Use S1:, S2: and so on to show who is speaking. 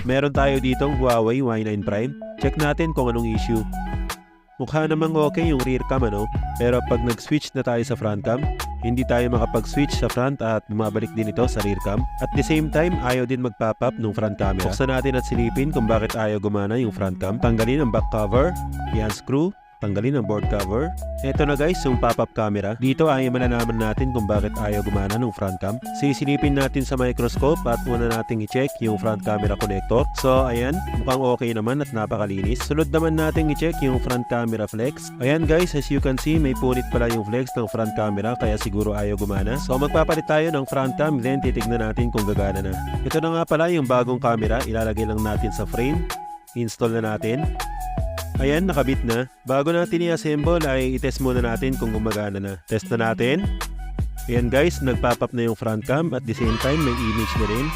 S1: Meron tayo ditong Huawei Y9 Prime. Check natin kung anong issue. Mukha namang okay yung rear cam pero pag nag-switch na tayo sa front cam, hindi tayo makapag-switch sa front at bumabalik din ito sa rear cam. At the same time, ayaw din mag-pop up ng front camera. Buksan natin at silipin kung bakit ayaw gumana yung front cam. Tanggalin ang back cover, i-unscrew, tanggalin ang board cover. Ito na guys, yung pop-up camera. Dito ay malalaman natin kung bakit ayaw gumana ng front cam. Sisilipin natin sa microscope at una nating i-check yung front camera connector. So ayan, mukhang okay naman at napakalinis. Sunod naman nating i-check yung front camera flex. Ayan guys, as you can see, may punit pala yung flex ng front camera kaya siguro ayaw gumana. So magpapalit tayo ng front cam, then titignan natin kung gagana na. Ito na nga pala yung bagong camera, ilalagay lang natin sa frame. Install na natin. Ayan, nakabit na. Bago natin i-assemble ay i-test muna natin kung gumagana na. Test na natin. Ayan guys, nag-pop up na yung front cam at the same time may image na rin.